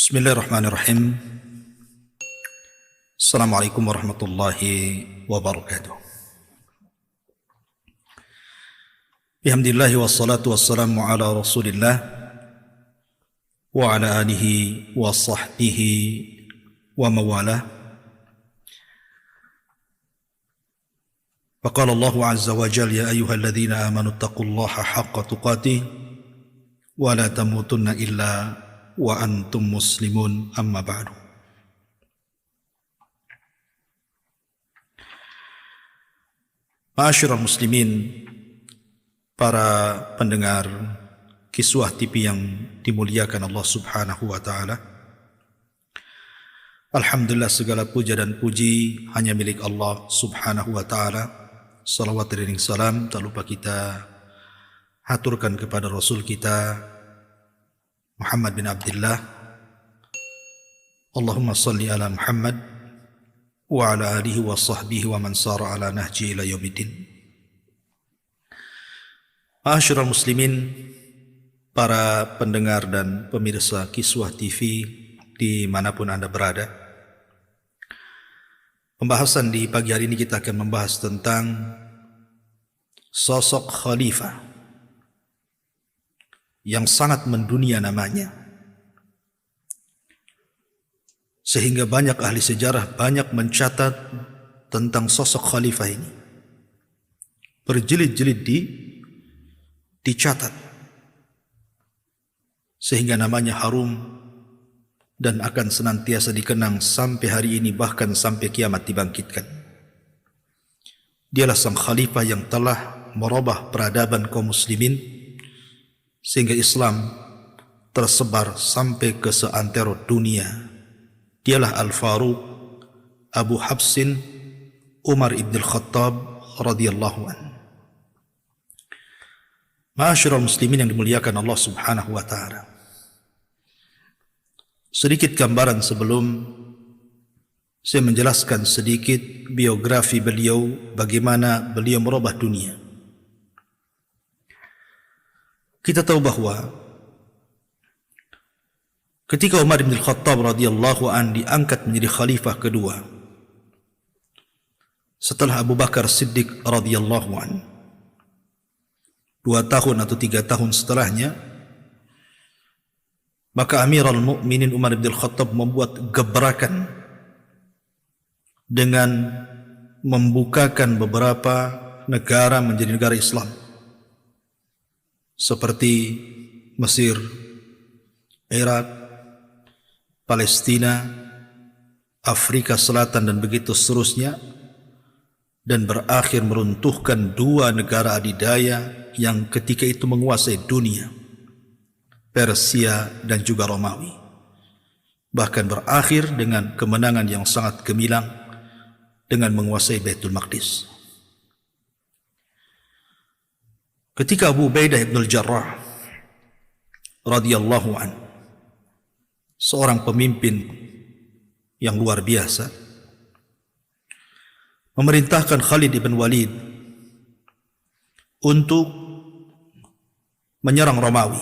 Bismillahirrahmanirrahim. Assalamualaikum warahmatullahi wabarakatuh. Bihamdillahi wassalatu wassalamu ala rasulillah wa ala alihi wa sahbihi wa mawalah. Faqala Allahu azza wa jalla, ya ayyuhalladzina amanu taqullaha haqqa tuqatih wa la tamutunna illa wa antum muslimun, amma ba'du. Ma'asyiral muslimin, para pendengar Kiswah TV yang dimuliakan Allah Subhanahu wa taala. Alhamdulillah, segala puja dan puji hanya milik Allah Subhanahu wa taala. Salawat dan salam tak lupa kita haturkan kepada Rasul kita Muhammad bin Abdullah. Allahumma salli ala Muhammad wa ala alihi wa sahbihi wa man sara ala nahji ila yaumiddin. Ma'asyiral muslimin, para pendengar dan pemirsa Kiswah TV dimanapun Anda berada, pembahasan di pagi hari ini kita akan membahas tentang sosok khalifah yang sangat mendunia namanya, sehingga banyak ahli sejarah banyak mencatat tentang sosok khalifah ini. Berjilid-jilid dicatat, sehingga namanya harum dan akan senantiasa dikenang sampai hari ini, bahkan sampai kiamat dibangkitkan. Dialah sang khalifah yang telah merubah peradaban kaum muslimin, sehingga Islam tersebar sampai ke seantero dunia. Dialah Al-Faruq Abu Hafsin Umar ibn Al-Khattab radhiyallahu anhu. Ma'asyiral muslimin yang dimuliakan Allah Subhanahu wa taala, sedikit gambaran sebelum saya menjelaskan sedikit biografi beliau, bagaimana beliau merubah dunia. Kita tahu bahwa ketika Umar bin Khattab radhiyallahu an diangkat menjadi khalifah kedua setelah Abu Bakar Siddiq radhiyallahu an, 2 tahun atau 3 tahun setelahnya, maka Amirul Mukminin Umar bin Khattab membuat gebrakan dengan membukakan beberapa negara menjadi negara Islam, seperti Mesir, Irak, Palestina, Afrika Selatan, dan begitu seterusnya, dan berakhir meruntuhkan 2 negara adidaya yang ketika itu menguasai dunia, Persia dan juga Romawi. Bahkan berakhir dengan kemenangan yang sangat gemilang dengan menguasai Baitul Maqdis. Ketika Abu Ubaidah ibn al-Jarrah radhiyallahu an, seorang pemimpin yang luar biasa, memerintahkan Khalid ibn Walid untuk menyerang Romawi.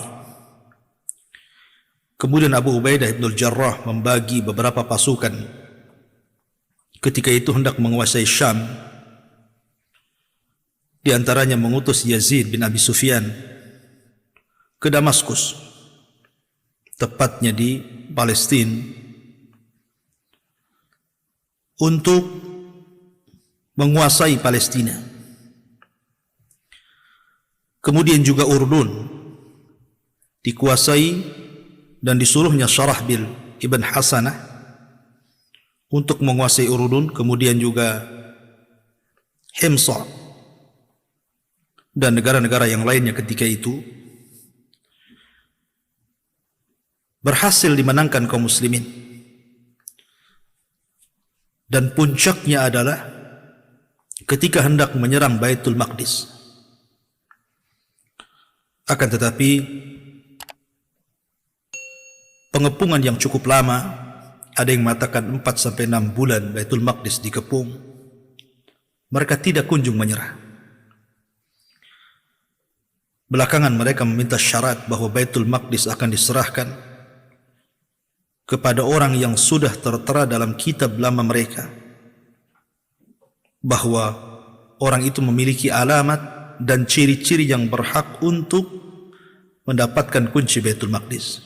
Kemudian Abu Ubaidah ibn al-Jarrah membagi beberapa pasukan ketika itu hendak menguasai Syam. Di antaranya mengutus Yazid bin Abi Sufyan ke Damaskus, tepatnya di Palestina, untuk menguasai Palestina. Kemudian juga Urdun dikuasai dan disuruhnya Syarahbil ibn Hasanah untuk menguasai Urdun. Kemudian juga Himsa dan negara-negara yang lainnya ketika itu berhasil dimenangkan kaum muslimin. Dan puncaknya adalah ketika hendak menyerang Baitul Maqdis. Akan tetapi pengepungan yang cukup lama, ada yang mengatakan 4-6 bulan Baitul Maqdis dikepung, mereka tidak kunjung menyerah. Belakangan mereka meminta syarat bahwa Baitul Maqdis akan diserahkan kepada orang yang sudah tertera dalam kitab lama mereka bahwa orang itu memiliki alamat dan ciri-ciri yang berhak untuk mendapatkan kunci Baitul Maqdis.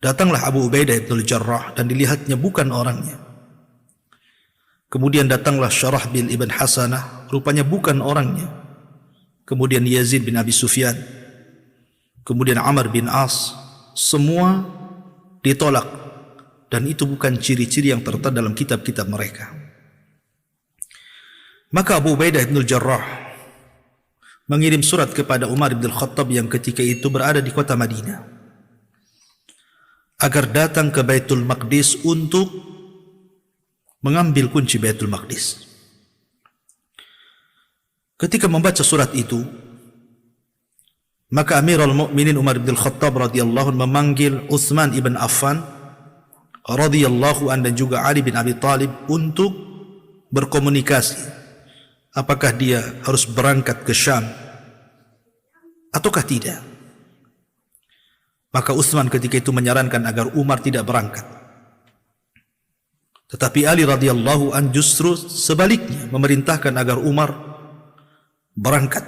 Datanglah Abu Ubaidah bin Jarrah dan dilihatnya bukan orangnya. Kemudian datanglah Syarahbil ibn Hasanah, rupanya bukan orangnya. Kemudian Yazid bin Abi Sufyan, kemudian Amr bin As, semua ditolak dan itu bukan ciri-ciri yang tertera dalam kitab-kitab mereka. Maka Abu Ubaidah bin Jarrah mengirim surat kepada Umar bin Khattab yang ketika itu berada di kota Madinah agar datang ke Baitul Maqdis untuk mengambil kunci Baitul Maqdis. Ketika membaca surat itu, maka Amirul Mukminin Umar bin Khattab radhiyallahu anhu memanggil Utsman ibn Affan radhiyallahu anhu dan juga Ali bin Abi Thalib untuk berkomunikasi apakah dia harus berangkat ke Syam ataukah tidak. Maka Utsman ketika itu menyarankan agar Umar tidak berangkat. Tetapi Ali radhiyallahu an justru sebaliknya memerintahkan agar Umar berangkat,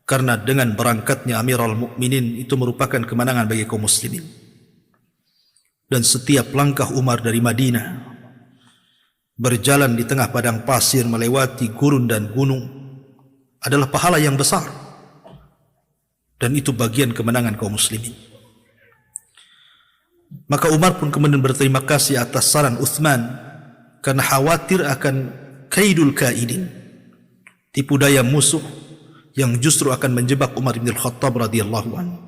karena dengan berangkatnya Amirul Mukminin itu merupakan kemenangan bagi kaum muslimin. Dan setiap langkah Umar dari Madinah berjalan di tengah padang pasir melewati gurun dan gunung adalah pahala yang besar, dan itu bagian kemenangan kaum muslimin. Maka Umar pun kemudian berterima kasih atas saran Utsman karena khawatir akan kaidul kaidin, tipu daya musuh yang justru akan menjebak Umar bin Khattab radhiyallahu anhu.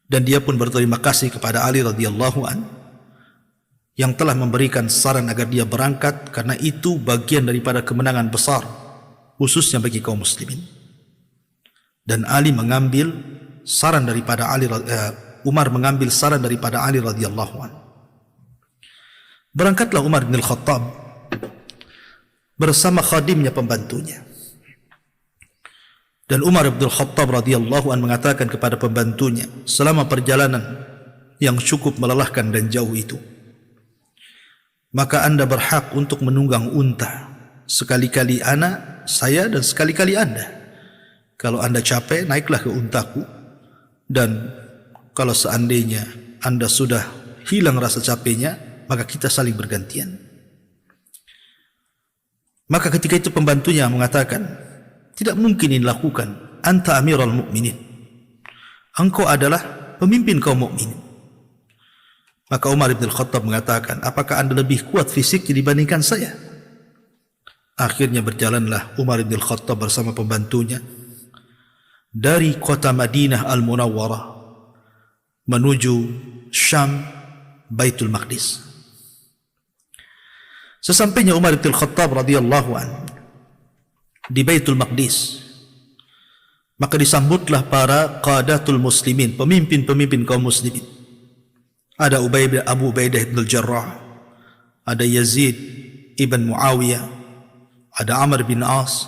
Dan dia pun berterima kasih kepada Ali radhiyallahu anhu yang telah memberikan saran agar dia berangkat karena itu bagian daripada kemenangan besar khususnya bagi kaum muslimin. Dan Ali mengambil saran daripada Umar mengambil saran daripada Ali radhiyallahu anhu. Berangkatlah Umar bin Khattab bersama khadimnya pembantunya. Dan Umar bin Khattab radhiyallahu anhu mengatakan kepada pembantunya selama perjalanan yang cukup melelahkan dan jauh itu, maka anda berhak untuk menunggang unta. Sekali-kali saya dan sekali-kali anda. Kalau anda capek, naiklah ke untaku, dan kalau seandainya anda sudah hilang rasa capeknya, maka kita saling bergantian. Maka ketika itu pembantunya mengatakan, tidak mungkin ini dilakukan. Anta Amirul Mukminin, engkau adalah pemimpin kaum mukminin. Maka Umar bin Khattab mengatakan, apakah anda lebih kuat fisik dibandingkan saya? Akhirnya berjalanlah Umar bin Khattab bersama pembantunya dari kota Madinah Al-Munawwarah menuju Syam, Baitul Maqdis. Sesampainya Umar bin Khattab radhiyallahu anhu di Baitul Maqdis, maka disambutlah para qadatul muslimin, pemimpin-pemimpin kaum muslimin. Ada Abu Ubaidah bin Jarrah, ada Yazid ibn Muawiyah, ada Amr bin As,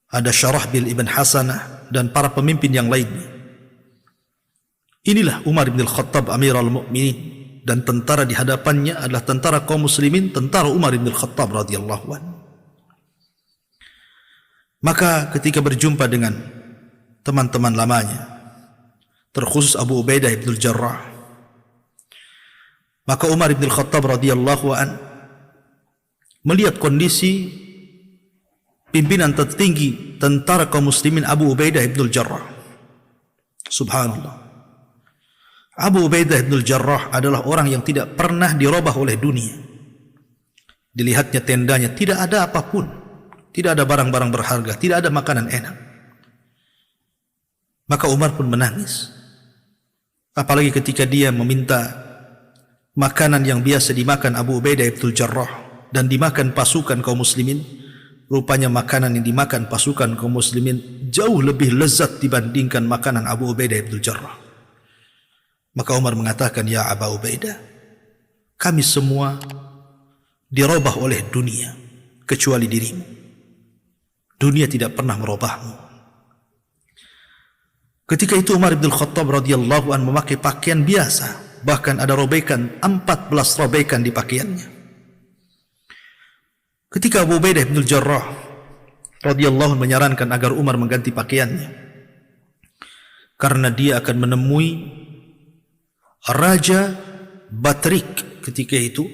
ada Syarahbil ibn Hasanah, dan para pemimpin yang lainnya. Inilah Umar bin Khattab Amirul Mukminin, dan tentara di hadapannya adalah tentara kaum muslimin, tentara Umar bin Khattab radhiyallahu anhu. Maka ketika berjumpa dengan teman-teman lamanya, terkhusus Abu Ubaidah bin Jarrah, maka Umar bin Khattab radhiyallahu anhu melihat kondisi pimpinan tertinggi tentara kaum muslimin Abu Ubaidah bin Jarrah. Subhanallah. Abu Ubaidah bin Jarrah adalah orang yang tidak pernah dirubah oleh dunia. Dilihatnya tendanya tidak ada apapun, tidak ada barang-barang berharga, tidak ada makanan enak. Maka Umar pun menangis. Apalagi ketika dia meminta makanan yang biasa dimakan Abu Ubaidah bin Jarrah dan dimakan pasukan kaum muslimin, rupanya makanan yang dimakan pasukan kaum muslimin jauh lebih lezat dibandingkan makanan Abu Ubaidah bin Jarrah. Maka Umar mengatakan, ya Abu Ubaidah, kami semua dirubah oleh dunia kecuali dirimu. Dunia tidak pernah merubahmu. Ketika itu Umar bin Khattab radhiyallahu anhu memakai pakaian biasa, bahkan ada robekan, 14 robekan di pakaiannya. Ketika Abu Ubaidah bin Jarrah radhiyallahu anhu menyarankan agar Umar mengganti pakaiannya, karena dia akan menemui Raja Batrik ketika itu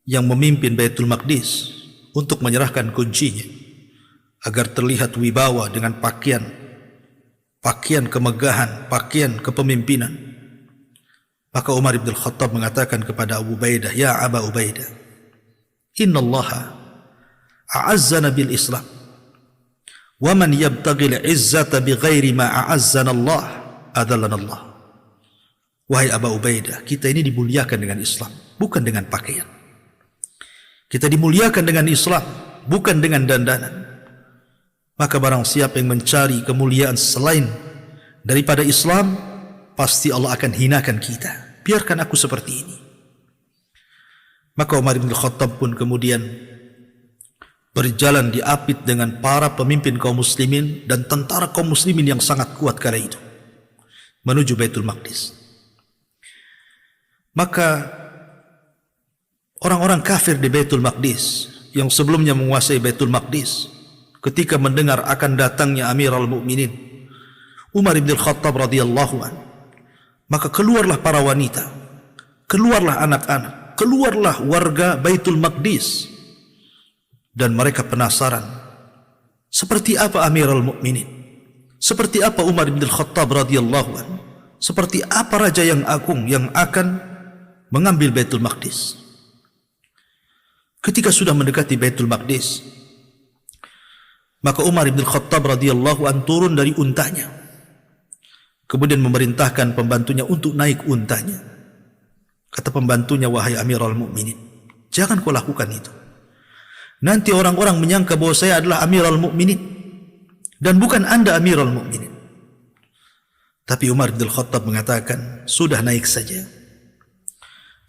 yang memimpin Baitul Maqdis untuk menyerahkan kuncinya agar terlihat wibawa dengan pakaian kemegahan, pakaian kepemimpinan. Maka Umar bin Khattab mengatakan kepada Abu Ubaidah, "Ya Aba Ubaidah, innallaha a'azzana bil Islam, wa man yabtaghi al-'izzata bighairi ma a'azzana Allah, adallana Allah." Wahai Aba Ubaidah, kita ini dimuliakan dengan Islam, bukan dengan pakaian. Kita dimuliakan dengan Islam, bukan dengan dandanan. Maka barang siapa yang mencari kemuliaan selain daripada Islam, pasti Allah akan hinakan kita. Biarkan aku seperti ini. Maka Umar bin Khattab pun kemudian berjalan diapit dengan para pemimpin kaum muslimin dan tentara kaum muslimin yang sangat kuat kala itu menuju Baitul Maqdis. Maka orang-orang kafir di Baitul Maqdis yang sebelumnya menguasai Baitul Maqdis, ketika mendengar akan datangnya Amirul Mukminin Umar bin Khattab radhiyallahu anhu, maka keluarlah para wanita, keluarlah anak-anak, keluarlah warga Baitul Maqdis, dan mereka penasaran seperti apa Amirul Mukminin, seperti apa Umar bin Khattab radhiyallahu anhu, seperti apa raja yang agung yang akan mengambil Baitul Maqdis. Ketika sudah mendekati Baitul Maqdis, maka Umar bin Khattab radhiyallahu anhu turun dari untanya, kemudian memerintahkan pembantunya untuk naik untanya. Kata pembantunya, "Wahai Amirul Mukminin, jangan kau lakukan itu. Nanti orang-orang menyangka bahwa saya adalah Amirul Mukminin dan bukan anda Amirul Mukminin." Tapi Umar bin Khattab mengatakan, "Sudah, naik saja."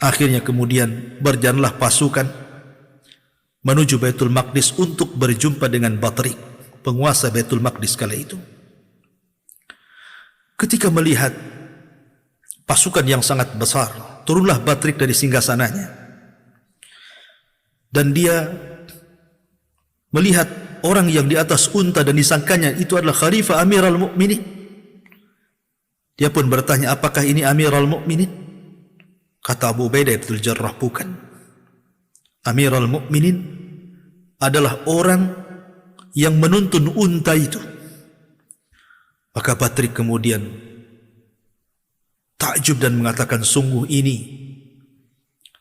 Akhirnya kemudian berjalanlah pasukan menuju Baitul Maqdis untuk berjumpa dengan Batrik, penguasa Baitul Maqdis kala itu. Ketika melihat pasukan yang sangat besar, turunlah Batrik dari singgasananya, dan dia melihat orang yang di atas unta dan disangkanya itu adalah Khalifah Amirul Mukminin. Dia pun bertanya, "Apakah ini Amirul Mukminin?" Kata Abu Ubaidah bin Jarrah, "Bukan. Amirul Mukminin adalah orang yang menuntun unta itu." Maka Batrik kemudian takjub dan mengatakan, "Sungguh ini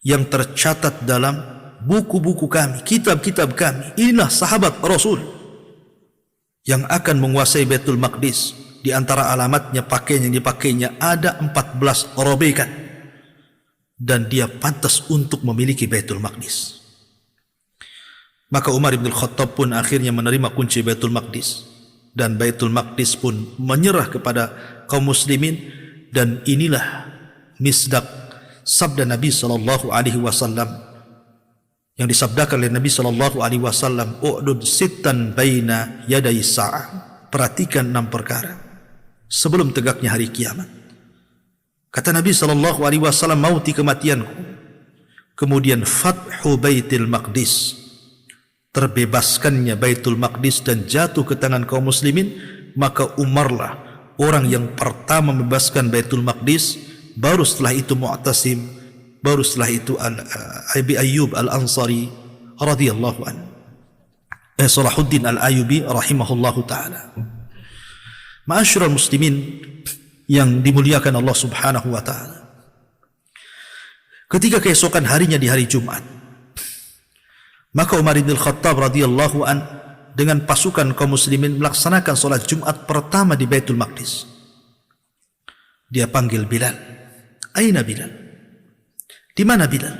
yang tercatat dalam buku-buku kami, kitab-kitab kami. Inilah sahabat Rasul yang akan menguasai Baitul Maqdis. Di antara alamatnya, pakaian yang dipakainya ada 14 robekan. Dan dia pantas untuk memiliki Baitul Maqdis." Maka Umar bin Khattab pun akhirnya menerima kunci Baitul Maqdis, dan Baitul Maqdis pun menyerah kepada kaum muslimin. Dan inilah misdaq sabda Nabi sallallahu alaihi wasallam yang disabdakan oleh Nabi sallallahu alaihi wasallam, "U'dud sittan baina yaday sa'ah." Perhatikan 6 perkara sebelum tegaknya hari kiamat. Kata Nabi sallallahu alaihi wasallam, "Mauti, kematianku." Kemudian fathu Baitul Maqdis, terbebaskannya Baitul Maqdis dan jatuh ke tangan kaum muslimin. Maka Umarlah orang yang pertama membebaskan Baitul Maqdis, baru setelah itu Mu'tasim, baru setelah itu Abi Ayyub Al-Ansari radhiyallahu anhu, Salahuddin Al-Ayyubi rahimahullahu taala. Ma'asyiral muslimin yang dimuliakan Allah subhanahu wa ta'ala, ketika keesokan harinya di hari Jumat, maka Umar bin Khattab radhiyallahu an dengan pasukan kaum muslimin melaksanakan solat Jumat pertama di Baitul Maqdis. Dia panggil Bilal. "Aina Bilal? Di mana Bilal?"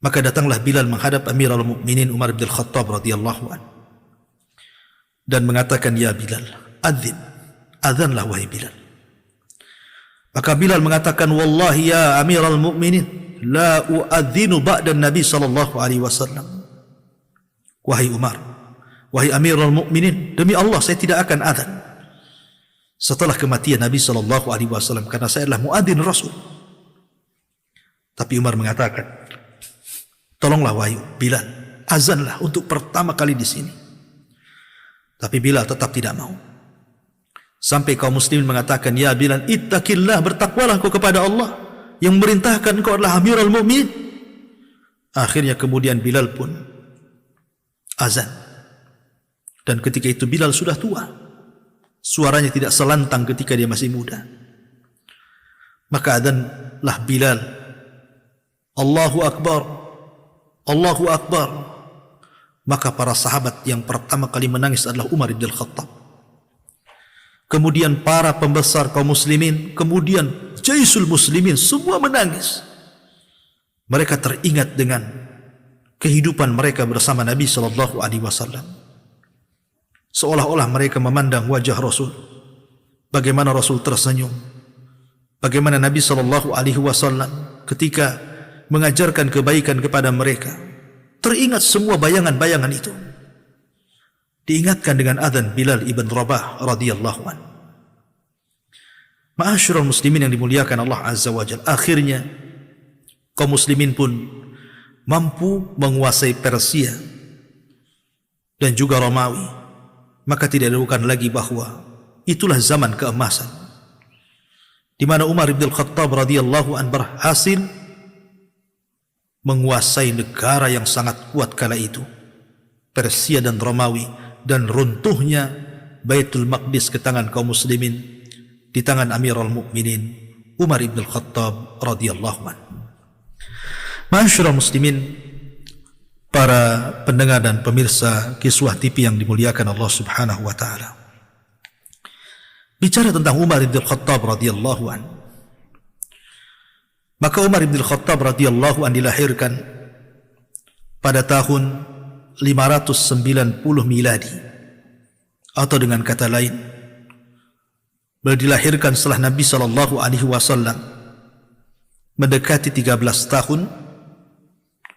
Maka datanglah Bilal menghadap Amirul Mukminin Umar bin Khattab radhiyallahu an dan mengatakan, "Ya Bilal, adzin, azanlah wahai Bilal." Maka Bilal mengatakan, "Wallahi ya Amirul Mukminin, la uadzinu ba'da Nabi sallallahu alaihi wasallam." Wahai Umar, wahai Amirul Mukminin, demi Allah saya tidak akan azan setelah kematian Nabi SAW, karena saya adalah muadzin Rasul. Tapi Umar mengatakan, tolonglah wahai Bilal, azanlah untuk pertama kali di sini. Tapi Bilal tetap tidak mau. Sampai kaum muslimin mengatakan, ya Bilal, ittaqillah, bertakwalah kau kepada Allah yang memerintahkan kau adalah Amirul Mukminin. Akhirnya kemudian Bilal pun azan. Dan ketika itu Bilal sudah tua. Suaranya tidak selantang ketika dia masih muda. Maka adzanlah Bilal, Allahu Akbar, Allahu Akbar. Maka para sahabat yang pertama kali menangis adalah Umar bin Khattab. Kemudian para pembesar kaum muslimin, kemudian jaisul muslimin, semua menangis. Mereka teringat dengan kehidupan mereka bersama Nabi SAW. Seolah-olah mereka memandang wajah Rasul, bagaimana Rasul tersenyum, bagaimana Nabi SAW ketika mengajarkan kebaikan kepada mereka. Teringat semua bayangan-bayangan itu. Diingatkan dengan adzan Bilal ibn Rabah radhiyallahu anhu. Ma'asyiral muslimin yang dimuliakan Allah Azza wa Jalla, akhirnya kaum muslimin pun mampu menguasai Persia dan juga Romawi. Maka tidak diragukan lagi bahwa itulah zaman keemasan di mana Umar bin Khattab radhiyallahu anhu berhasil menguasai negara yang sangat kuat kala itu, Persia dan Romawi, dan runtuhnya Baitul Maqdis ke tangan kaum muslimin di tangan Amirul Mukminin Umar bin Khattab radhiyallahu anhu. Ma'asyiral muslimin, para pendengar dan pemirsa Kiswah TV yang dimuliakan Allah Subhanahu wa taala. Bicara tentang Umar bin Khattab radhiyallahu anhu. Maka Umar bin Khattab radhiyallahu anhu dilahirkan pada tahun 590 miladi, atau dengan kata lain, beliau dilahirkan setelah Nabi SAW mendekati 13 tahun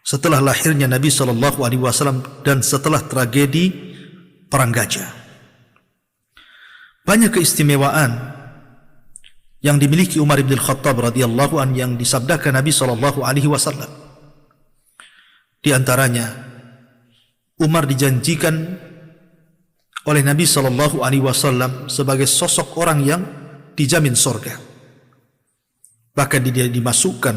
setelah lahirnya Nabi SAW dan setelah tragedi Perang Gajah. Banyak keistimewaan yang dimiliki Umar bin Khattab radhiyallahu anhu yang disabdakan Nabi SAW. Di antaranya, Umar dijanjikan oleh Nabi SAW sebagai sosok orang yang dijamin surga. Bahkan dia dimasukkan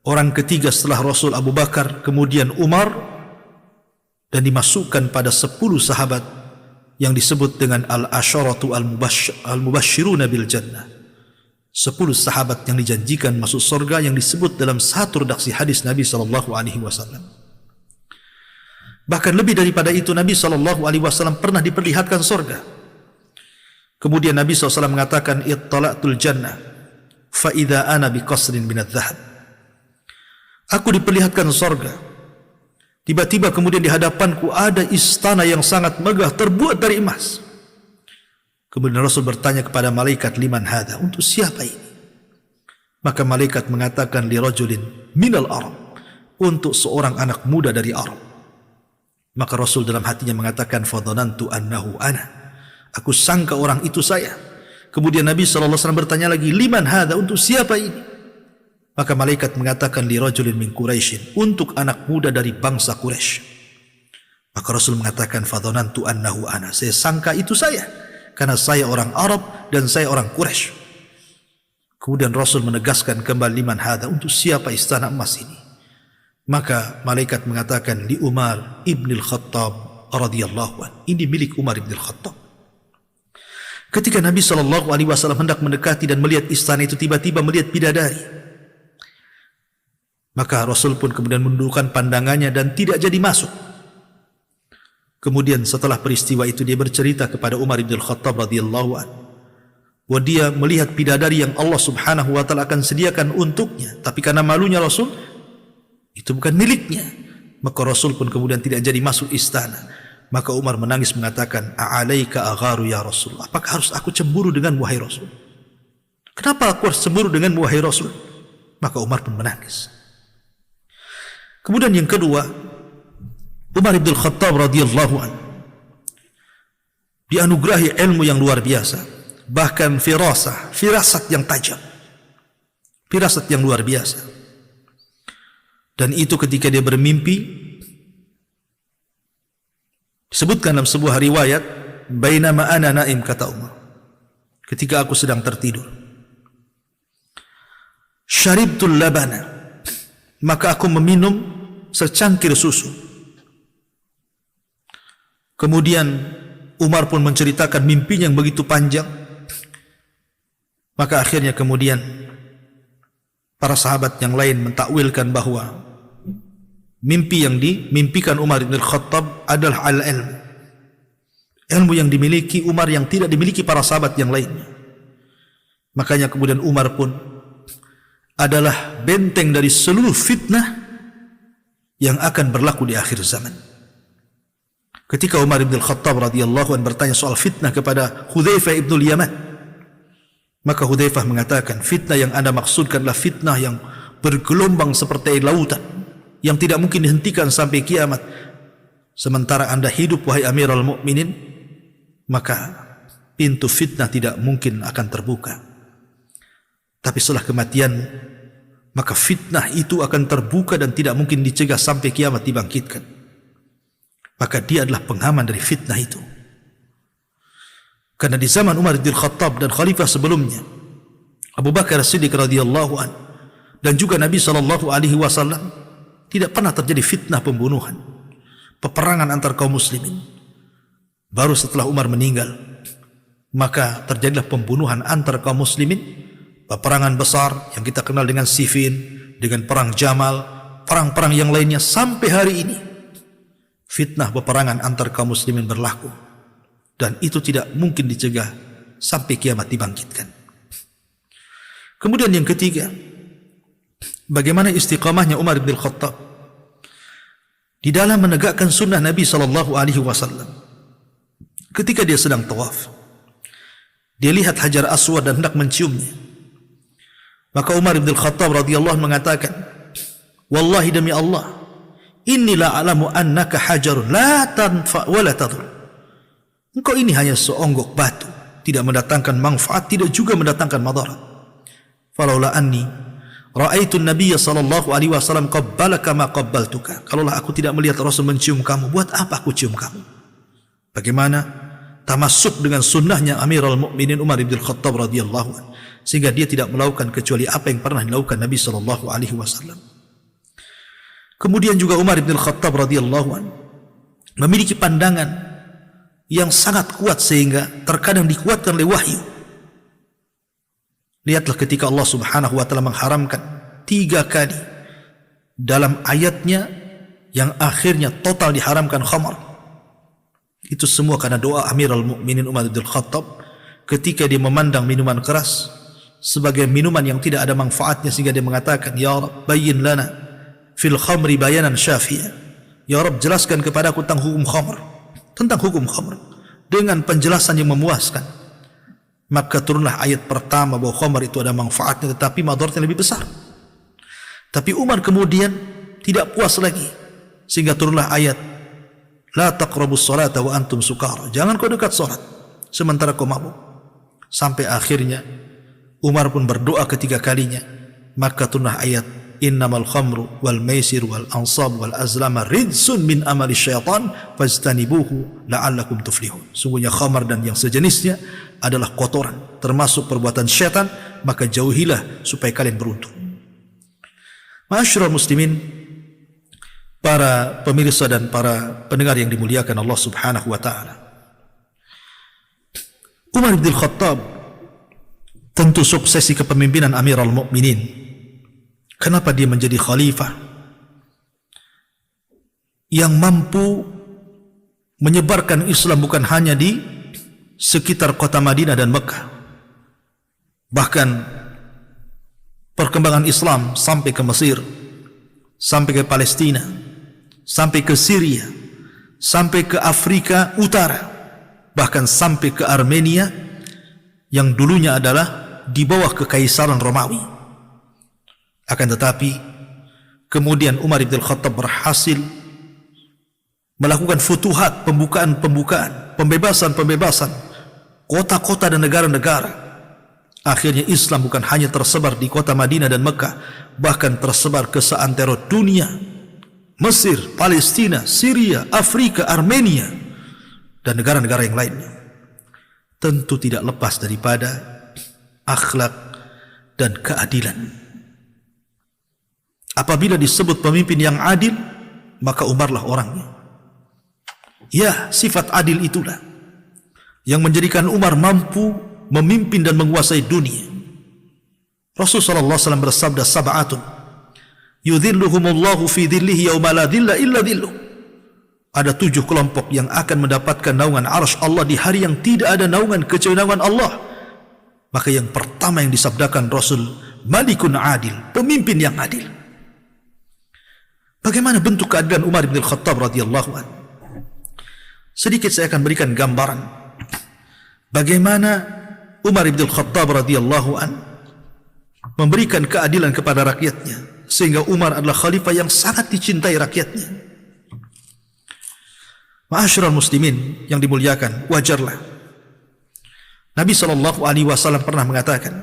orang ketiga setelah Rasul Abu Bakar, kemudian Umar, dan dimasukkan pada 10 sahabat yang disebut dengan Al-Asharatu Al-Mubashshiruna bil Jannah. 10 sahabat yang dijanjikan masuk surga yang disebut dalam satu redaksi hadis Nabi SAW. Bahkan lebih daripada itu, Nabi SAW pernah diperlihatkan surga. Kemudian Nabi SAW mengatakan, Ittala'tul jannah fa idza ana biqasrin minadz dzahab. Aku diperlihatkan surga. Tiba-tiba kemudian di hadapanku ada istana yang sangat megah terbuat dari emas. Kemudian Rasul bertanya kepada malaikat, liman hadza, untuk siapa ini? Maka malaikat mengatakan, li rajulin minal Arab, untuk seorang anak muda dari Arab. Maka Rasul dalam hatinya mengatakan, fadhanantu annahu ana, aku sangka orang itu saya. Kemudian Nabi SAW bertanya lagi, liman hadza, untuk siapa ini? Maka malaikat mengatakan, li rajulin min Quraisyin, untuk anak muda dari bangsa Quraisy. Maka Rasul mengatakan, fadhanantu annahu ana, saya sangka itu saya, karena saya orang Arab dan saya orang Quraisy. Kemudian Rasul menegaskan kembali, liman hadza, untuk siapa istana emas ini? Maka malaikat mengatakan, li Umar ibn Khattab radhiyallahu anhu, ini milik Umar ibn Khattab. Ketika Nabi SAW hendak mendekati dan melihat istana itu, tiba-tiba melihat bidadari. Maka Rasul pun kemudian menundukkan pandangannya dan tidak jadi masuk. Kemudian setelah peristiwa itu dia bercerita kepada Umar ibn Khattab radhiyallahu anhu, bahwa dia melihat bidadari yang Allah Subhanahu wa taala akan sediakan untuknya, tapi karena malunya Rasul, itu bukan miliknya. Maka Rasul pun kemudian tidak jadi masuk istana. Maka Umar menangis mengatakan, a'alaika agharu ya Rasul, apakah harus aku cemburu dengan wahai Rasul? Kenapa aku harus cemburu dengan wahai Rasul? Maka Umar pun menangis. Kemudian yang kedua, Umar bin Khattab radhiyallahu anhu dianugerahi ilmu yang luar biasa. bahkan firasat yang tajam, firasat yang luar biasa. Dan itu ketika dia bermimpi, disebutkan dalam sebuah riwayat, bainama ana naim, kata Umar, ketika aku sedang tertidur, syaribtul labana, maka aku meminum secangkir susu. Kemudian Umar pun menceritakan mimpinya yang begitu panjang. Maka akhirnya kemudian para sahabat yang lain mentakwilkan bahwa mimpi yang dimimpikan Umar bin Khattab adalah al-ilmu, ilmu yang dimiliki Umar yang tidak dimiliki para sahabat yang lainnya. Makanya kemudian Umar pun adalah benteng dari seluruh fitnah yang akan berlaku di akhir zaman. Ketika Umar bin Khattab radhiyallahu anhu bertanya soal fitnah kepada Hudzaifah ibn Yaman, maka Hudzaifah mengatakan, fitnah yang Anda maksudkan adalah fitnah yang bergelombang seperti air lautan, yang tidak mungkin dihentikan sampai kiamat. Sementara Anda hidup, wahai Amirul Mukminin, maka pintu fitnah tidak mungkin akan terbuka. Tapi setelah kematian, maka fitnah itu akan terbuka dan tidak mungkin dicegah sampai kiamat dibangkitkan. Maka dia adalah pengaman dari fitnah itu. Karena di zaman Umar bin Khattab dan khalifah sebelumnya, Abu Bakar As-Siddiq radhiyallahu anhu, dan juga Nabi SAW, tidak pernah terjadi fitnah pembunuhan, peperangan antar kaum muslimin. Baru setelah Umar meninggal, maka terjadilah pembunuhan antar kaum muslimin, peperangan besar yang kita kenal dengan Siffin, dengan perang Jamal, perang-perang yang lainnya. Sampai hari ini fitnah peperangan antar kaum muslimin berlaku, dan itu tidak mungkin dicegah sampai kiamat dibangkitkan. Kemudian yang ketiga, bagaimana istiqamahnya Umar bin Khattab di dalam menegakkan sunnah Nabi SAW. Ketika dia sedang tawaf, dia lihat Hajar Aswad dan hendak menciumnya. Maka Umar bin Khattab radhiyallahu anhu mengatakan, wallahi demi Allah, inni la alamu annaka hajarun la tanfa wa la tadur. Engkau ini hanya seonggok batu, tidak mendatangkan manfaat, tidak juga mendatangkan madarat. Falaula anni ra'aitu an-nabiy sallallahu alaihi wasallam qabbalaka ma qabbaltuka. Kalaulah aku tidak melihat Rasul mencium kamu, buat apa aku cium kamu? Bagaimana tamasuk dengan sunnahnya Amirul Mukminin Umar bin Khattab radhiyallahu anhu, sehingga dia tidak melakukan kecuali apa yang pernah dilakukan Nabi sallallahu alaihi wasallam. Kemudian juga Umar bin Khattab radhiyallahu anhu memiliki pandangan yang sangat kuat sehingga terkadang dikuatkan oleh wahyu. Lihatlah ketika Allah Subhanahu wa taala mengharamkan 3 kali dalam ayatnya yang akhirnya total diharamkan khamar. Itu semua karena doa Amirul Mukminin Umar bin Khattab ketika dia memandang minuman keras sebagai minuman yang tidak ada manfaatnya, sehingga dia mengatakan, ya Rabb, bayyin lana fil khamri bayanan syafi'an. Ya Rabb, jelaskan kepada aku tentang hukum khamr dengan penjelasan yang memuaskan. Maka turunlah ayat pertama bahwa khamr itu ada manfaatnya tetapi madaratnya lebih besar. Tapi Umar kemudian tidak puas lagi, sehingga turunlah ayat la taqrabus salata wa antum sukara. Jangan kau dekat salat sementara kau mabuk. Sampai akhirnya Umar pun berdoa ketiga kalinya, maka turunlah ayat innamal khamru wal maisir wal ansab wal azlama ridsun min amali syaitan fajtanibuhu la'allakum tuflihun. Sungguhnya khamar dan yang sejenisnya adalah kotoran, termasuk perbuatan syaitan, maka jauhilah supaya kalian beruntung. Ma'asyiral muslimin, para pemirsa dan para pendengar yang dimuliakan Allah Subhanahu wa taala, Umar bin Khattab tentu suksesi kepemimpinan Amirul Mukminin. Kenapa dia menjadi khalifah yang mampu menyebarkan Islam bukan hanya di sekitar kota Madinah dan Mekah, bahkan perkembangan Islam sampai ke Mesir, sampai ke Palestina, sampai ke Syria, sampai ke Afrika Utara, bahkan sampai ke Armenia yang dulunya adalah di bawah kekaisaran Romawi. Akan tetapi kemudian Umar bin Khattab berhasil melakukan futuhat, pembebasan kota-kota dan negara-negara. Akhirnya Islam bukan hanya tersebar di kota Madinah dan Mekah, bahkan tersebar ke seantero dunia. Mesir, Palestina, Syria, Afrika, Armenia, dan negara-negara yang lainnya. Tentu tidak lepas daripada akhlak dan keadilan. Apabila disebut pemimpin yang adil, maka Umarlah orangnya. Ya, sifat adil itulah yang menjadikan Umar mampu memimpin dan menguasai dunia. Rasulullah SAW bersabda, sab'atun yudhilluhumullahu fi dhillihi yawma la dhilla illa dhilluh. Ada 7 kelompok yang akan mendapatkan naungan arsy Allah di hari yang tidak ada naungan kecuali naungan Allah. Maka yang pertama yang disabdakan Rasul, malikun adil, pemimpin yang adil. Bagaimana bentuk keadilan Umar bin Khattab radhiyallahu anhu? Sedikit saya akan berikan gambaran bagaimana Umar bin Khattab radhiyallahu anhu memberikan keadilan kepada rakyatnya, sehingga Umar adalah khalifah yang sangat dicintai rakyatnya. Ma'asyiral muslimin yang dimuliakan, wajarlah Nabi SAW pernah mengatakan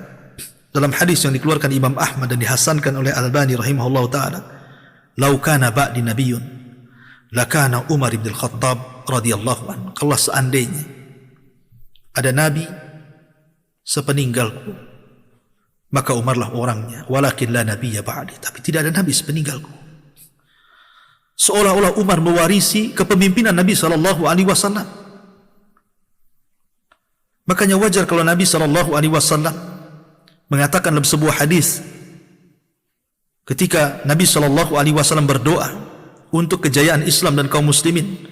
dalam hadis yang dikeluarkan Imam Ahmad dan dihasankan oleh Al-Albani rahimahullah ta'ala, "Lau kana ba'di nabiyyun lakana Umar bin Khattab radhiyallahu anhu." Kalau seandainya ada nabi sepeninggalku, maka Umarlah orangnya. Walakin la nabiyya ba'di, tapi tidak ada nabi sepeninggalku. Seolah-olah Umar mewarisi kepemimpinan Nabi SAW. Makanya wajar kalau Nabi SAW mengatakan dalam sebuah hadis, ketika Nabi SAW berdoa untuk kejayaan Islam dan kaum muslimin,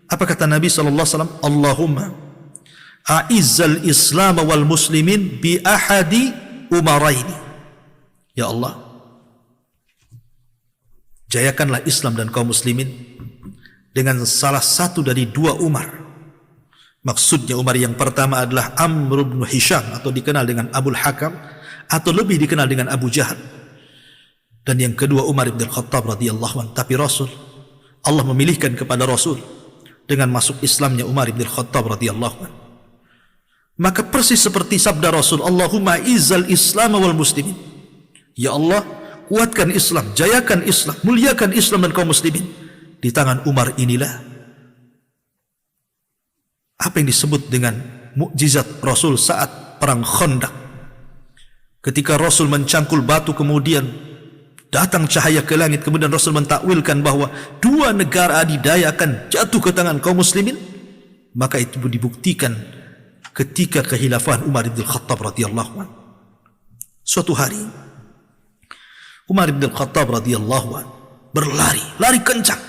apa kata Nabi SAW? Allahumma a'izzal Islam wal muslimin bi ahadi umaraini. Ya Allah, jayakanlah Islam dan kaum muslimin dengan salah satu dari 2 Umar. Maksudnya Umar yang pertama adalah Amr bin Hisham, atau dikenal dengan Abul Hakam, atau lebih dikenal dengan Abu Jahal. Dan yang kedua Umar bin Khattab radhiyallahu anhu. Tapi Allah memilihkan kepada Rasul dengan masuk Islamnya Umar bin Khattab radhiyallahu anhu. Maka persis seperti sabda Rasul, Allahumma izzal Islam wal muslimin. Ya Allah, kuatkan Islam, jayakan Islam, muliakan Islam dan kaum muslimin. Di tangan Umar inilah apa yang disebut dengan mukjizat Rasul saat perang Khandaq. Ketika Rasul mencangkul batu, kemudian datang cahaya ke langit, kemudian Rasul mentakwilkan bahwa 2 negara adidaya akan jatuh ke tangan kaum muslimin. Maka itu dibuktikan ketika kekhilafahan Umar bin Khattab radhiyallahu anhu. Suatu hari Umar bin Khattab radhiyallahu anhu lari kencang,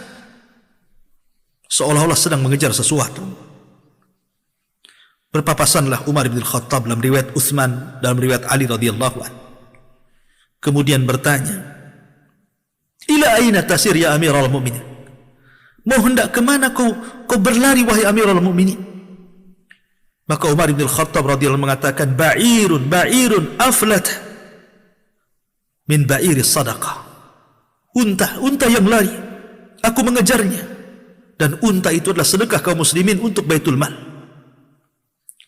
seolah-olah sedang mengejar sesuatu. Berpapasanlah Umar bin Khattab dalam riwayat Utsman, dalam riwayat Ali radhiyallahu anhu. Kemudian bertanya, ila aina tasir ya Amirul Mukminin? Mau hendak ke mana kau berlari wahai Amirul Mukminin? Maka Umar bin Khattab radhiyallahu mengatakan, ba'irun aflat min ba'iri sadaqah. Unta yang lari, aku mengejarnya, dan unta itu adalah sedekah kaum muslimin untuk Baitul Mal.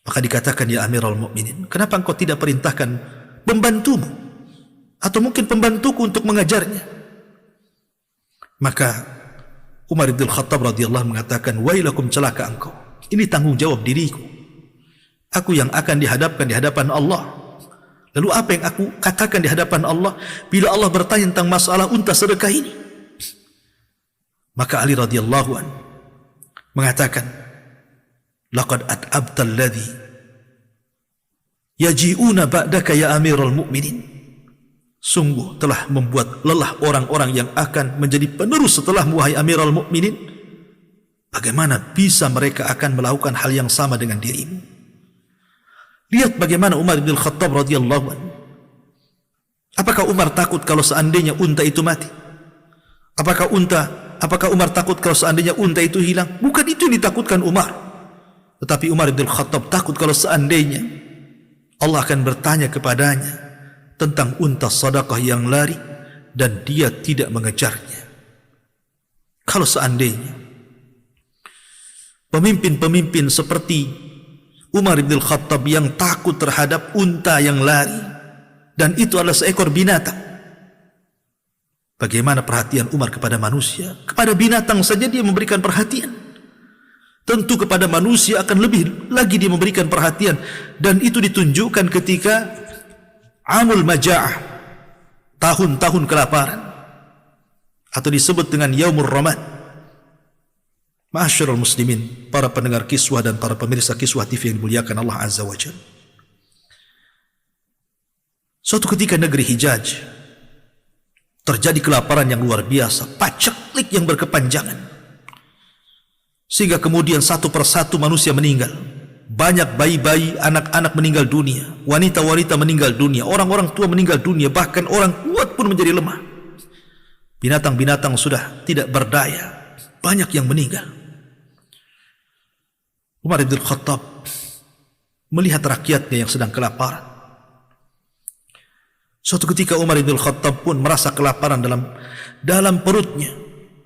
Maka dikatakan, ya Amirul Mukminin, kenapa engkau tidak perintahkan pembantumu atau mungkin pembantuku untuk mengajarnya? Maka Umar bin Khattab radhiyallahu mengatakan, wailakum, celaka engkau, ini tanggung jawab diriku. Aku yang akan dihadapkan di hadapan Allah. Lalu apa yang aku katakan di hadapan Allah bila Allah bertanya tentang masalah unta sedekah ini? Maka Ali radhiyallahu anhu mengatakan, laqad at'abtal ladzi yaji'una ba'daka ya Amirul Mukminin. Sungguh telah membuat lelah orang-orang yang akan menjadi penerus setelahmu wahai Amirul Mukminin. Bagaimana bisa mereka akan melakukan hal yang sama dengan dirimu? Lihat bagaimana Umar bin Khattab radhiyallahu anhu. Apakah Umar takut kalau seandainya unta itu mati? Apakah Umar takut kalau seandainya unta itu hilang? Bukan itu yang ditakutkan Umar. Tetapi Umar bin Khattab takut kalau seandainya Allah akan bertanya kepadanya tentang unta sedekah yang lari dan dia tidak mengejarnya. Kalau seandainya pemimpin-pemimpin seperti Umar bin Khattab yang takut terhadap unta yang lari, dan itu adalah seekor binatang. Bagaimana perhatian Umar kepada manusia? Kepada binatang saja dia memberikan perhatian. Tentu kepada manusia akan lebih lagi dia memberikan perhatian. Dan itu ditunjukkan ketika Amul Maja'ah, tahun-tahun kelaparan, atau disebut dengan Yaumur Ramad. Ma'asyiral muslimin, para pendengar kiswah dan para pemirsa kiswah TV yang dimuliakan Allah Azza wa Jalla. Suatu ketika negeri Hijaz terjadi kelaparan yang luar biasa, paceklik yang berkepanjangan, sehingga kemudian satu persatu manusia meninggal. Banyak bayi-bayi, anak-anak meninggal dunia, wanita-wanita meninggal dunia, orang-orang tua meninggal dunia, bahkan orang kuat pun menjadi lemah. Binatang-binatang sudah tidak berdaya, banyak yang meninggal. Umar bin Khattab melihat rakyatnya yang sedang kelaparan. Suatu ketika Umar bin Khattab pun merasa kelaparan dalam perutnya.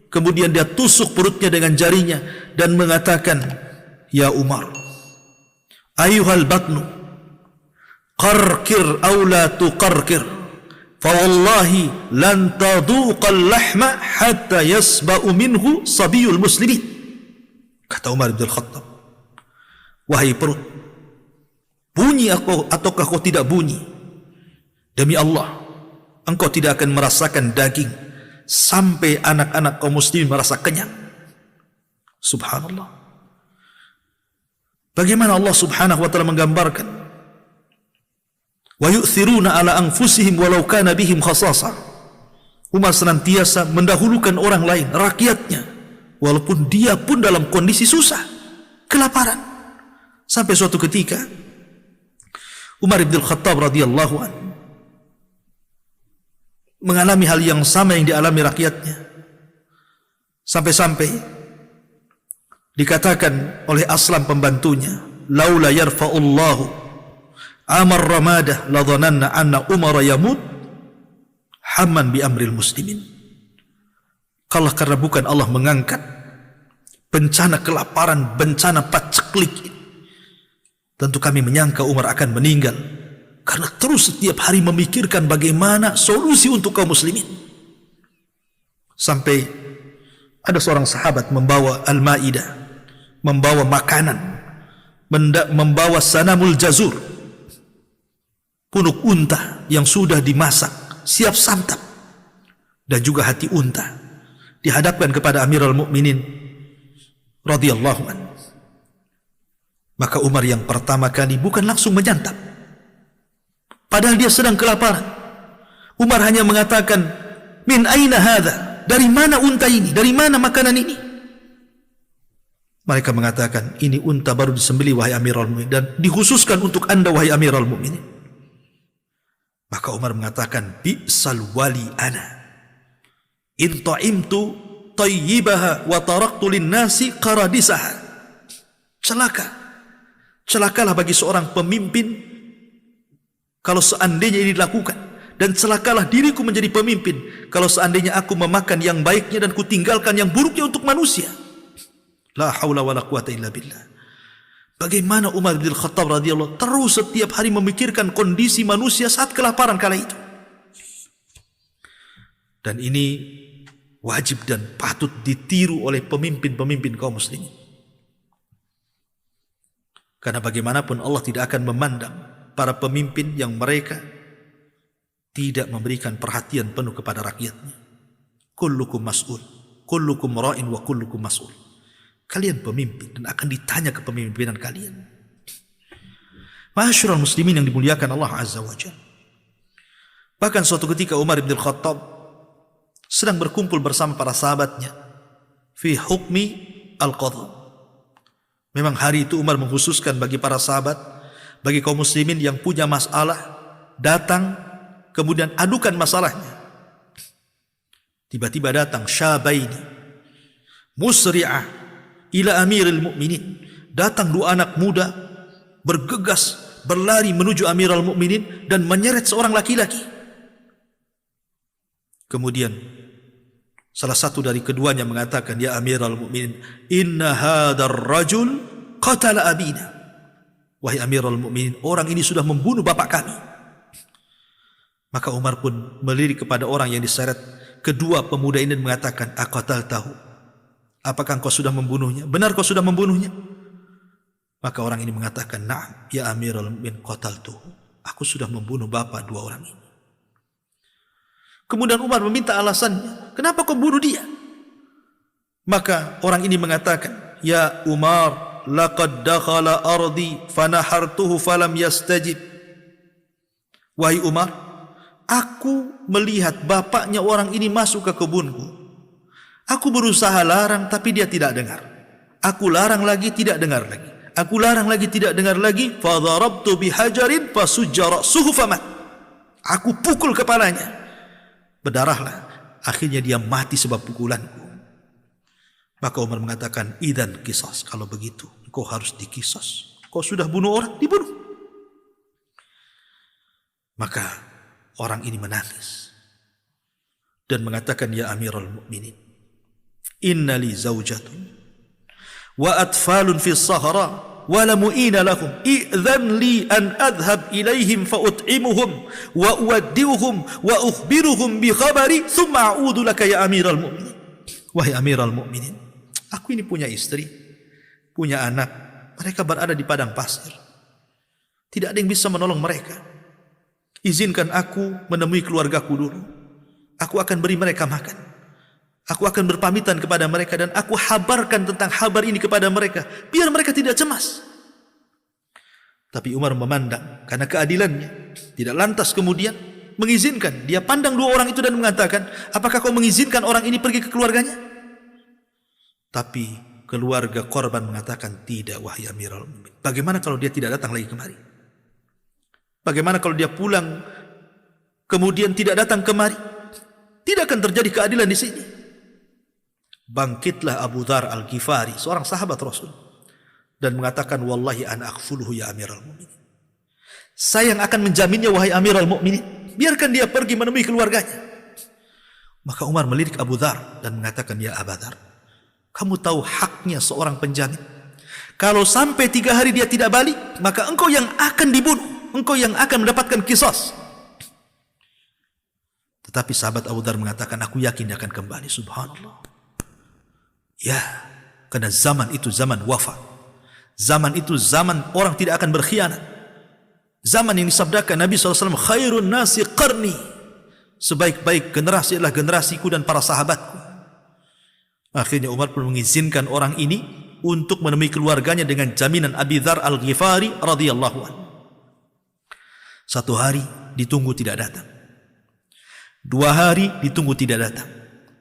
Kemudian dia tusuk perutnya dengan jarinya dan mengatakan, "Ya Umar, ayuhal batnu, qarkir aw la tuqarkir, fa wallahi lan taduqal lahma hatta yasba'u minhu sabiyul muslimin." Kata Umar bin Khattab, "Wahai perut, bunyi ataukah kau tidak bunyi? Demi Allah, engkau tidak akan merasakan daging sampai anak-anak kaum muslimin merasa kenyang." Subhanallah. Bagaimana Allah Subhanahu wa taala menggambarkan, "Wa yu'thiruna ala anfusihim walau kana bihim khasasah." Umar senantiasa mendahulukan orang lain, rakyatnya, walaupun dia pun dalam kondisi susah, kelaparan. Sampai suatu ketika Umar bin Khattab radhiyallahu anhu mengalami hal yang sama yang dialami rakyatnya. Sampai-sampai dikatakan oleh Aslam pembantunya, "Laula yarfa'ullahu amar ramadah la dhananna anna Umar yamut hamman bi amril muslimin." Kalau karena bukan Allah mengangkat bencana kelaparan, bencana paceklik, tentu kami menyangka Umar akan meninggal, karena terus setiap hari memikirkan bagaimana solusi untuk kaum muslimin. Sampai ada seorang sahabat membawa al-Maidah, membawa makanan, membawa sanamul jazur, punuk unta yang sudah dimasak, siap santap, dan juga hati unta, dihadapkan kepada Amirul Mukminin radhiyallahu anhu. Maka Umar yang pertama kali bukan langsung menyantap, padahal dia sedang kelaparan. Umar hanya mengatakan, "Min aina hadha?" Dari mana unta ini? Dari mana makanan ini? Mereka mengatakan, "Ini unta baru disembelih wahai Amirul Mukminin, dan dikhususkan untuk Anda wahai Amirul Mukminin." Maka Umar mengatakan, "Bi'sal wali ana in ta'imtu tayyibaha wa taraktu lin-nasi qaradisaha." Celakalah bagi seorang pemimpin kalau seandainya ini dilakukan, dan celakalah diriku menjadi pemimpin kalau seandainya aku memakan yang baiknya dan kutinggalkan yang buruknya untuk manusia. La haula wala quwata illa billah. Bagaimana Umar bin Khattab radhiyallahu terus setiap hari memikirkan kondisi manusia saat kelaparan kala itu. Dan ini wajib dan patut ditiru oleh pemimpin-pemimpin kaum muslimin. Karena bagaimanapun Allah tidak akan memandang para pemimpin yang mereka tidak memberikan perhatian penuh kepada rakyatnya. Kullukum mas'ul, kullukum ra'in wa kullukum mas'ul. Kalian pemimpin dan akan ditanya kepemimpinan kalian. Ma'asyiral muslimin yang dimuliakan Allah Azza wa Jalla. Bahkan suatu ketika Umar bin Khattab sedang berkumpul bersama para sahabatnya fi hukmi al-qadha. Memang hari itu Umar mengkhususkan bagi para sahabat, bagi kaum muslimin yang punya masalah, datang kemudian adukan masalahnya. Tiba-tiba datang syabaini musri'ah ila amiril mu'minin. Datang dua anak muda bergegas berlari menuju Amirul Mukminin dan menyeret seorang laki-laki. Kemudian salah satu dari keduanya mengatakan, "Ya Amirul Mukminin, inna hadzal rajul qatala abina." wahai Amirul Mukminin, orang ini sudah membunuh bapak kami. Maka Umar pun melirik kepada orang yang diseret kedua pemuda ini dan mengatakan, aqataltahu, apakah engkau sudah membunuhnya? Benar kau sudah membunuhnya? Maka orang ini mengatakan, na'am ya Amirul Mukminin, qataltuhu, aku sudah membunuh bapak dua orang ini. Kemudian Umar meminta alasannya, kenapa kau bunuh dia? Maka orang ini mengatakan, ya Umar, laqad dakhala ardi fanahartuhu falam yastajib. Wahai Umar, aku melihat bapaknya orang ini masuk ke kebunku. Aku berusaha larang tapi dia tidak dengar. Aku larang lagi tidak dengar lagi. Aku larang lagi tidak dengar lagi. Fadarabtu bihajarin fasujja ra'suhu famat. Aku pukul kepalanya, berdarahlah. Akhirnya dia mati sebab pukulanku. Maka Umar mengatakan, idzan qisas, kalau begitu engkau harus diqisas. Kau sudah bunuh orang, dibunuh. Maka orang ini menangis dan mengatakan, ya Amirul Mukminin, inna li zawjatun wa atfalun fi sahara wa la mu'ina lahum, idzan li an adhhab ilaihim fa ut'imuhum wa uwaddi'uhum wa ukhbiruhum bi khabari thumma a'udu laka ya Amirul Mukminin. Wahai Amirul Mukminin, aku ini punya istri, punya anak, mereka berada di padang pasir, tidak ada yang bisa menolong mereka. Izinkan aku menemui keluargaku dulu. Aku akan beri mereka makan. Aku akan berpamitan kepada mereka dan aku habarkan tentang kabar ini kepada mereka, biar mereka tidak cemas. Tapi Umar memandang karena keadilannya, tidak lantas kemudian mengizinkan. Dia pandang dua orang itu dan mengatakan, apakah kau mengizinkan orang ini pergi ke keluarganya? Tapi keluarga korban mengatakan, tidak wahai Amirul Mukminin. Bagaimana kalau dia tidak datang lagi kemari? Bagaimana kalau dia pulang kemudian tidak datang kemari? Tidak akan terjadi keadilan di sini. Bangkitlah Abu Dzar Al-Ghifari, seorang sahabat Rasul, dan mengatakan, wallahi ana akhfuluhu ya Amirul Mukminin. Saya yang akan menjaminnya wahai Amirul Mukminin. Biarkan dia pergi menemui keluarganya. Maka Umar melirik Abu Dzar dan mengatakan, ya Abu Dzar, kamu tahu haknya seorang penjamin. Kalau sampai 3 hari dia tidak balik, maka engkau yang akan dibunuh. Engkau yang akan mendapatkan qisas. Tetapi sahabat Abu Dzar mengatakan, aku yakin dia akan kembali. Subhanallah. Ya, karena zaman itu zaman wafat. Zaman itu zaman orang tidak akan berkhianat. Zaman yang disabdakan Nabi SAW, khairun nasi qarni, sebaik-baik generasi adalah generasiku dan para sahabatku. Akhirnya Umar pun mengizinkan orang ini untuk menemui keluarganya dengan jaminan Abi Dzar Al-Ghifari radhiyallahu anhu. 1 hari ditunggu tidak datang. 2 hari ditunggu tidak datang.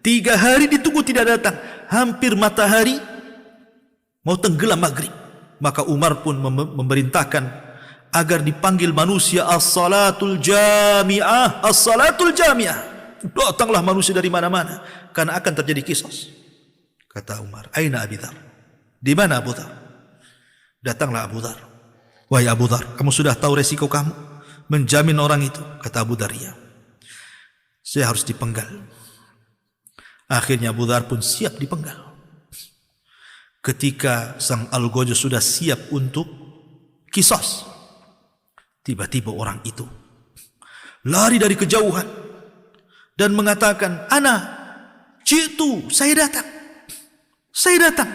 3 hari ditunggu tidak datang. Hampir matahari mau tenggelam maghrib. Maka Umar pun memerintahkan agar dipanggil manusia as-salatul jami'ah, as-salatul jami'ah. Datanglah manusia dari mana-mana karena akan terjadi qisas. Kata Umar, aina Abi Dzar? Di mana Abu Dzar? Datanglah Abu Dzar. Wahai Abu Dzar, kamu sudah tahu resiko kamu menjamin orang itu? Kata Abu Dzar, ya. Saya harus dipenggal. Akhirnya Abu Dzar pun siap dipenggal. Ketika sang algojo sudah siap untuk qisas, tiba-tiba orang itu lari dari kejauhan dan mengatakan, ana jitu, saya datang. Saya datang.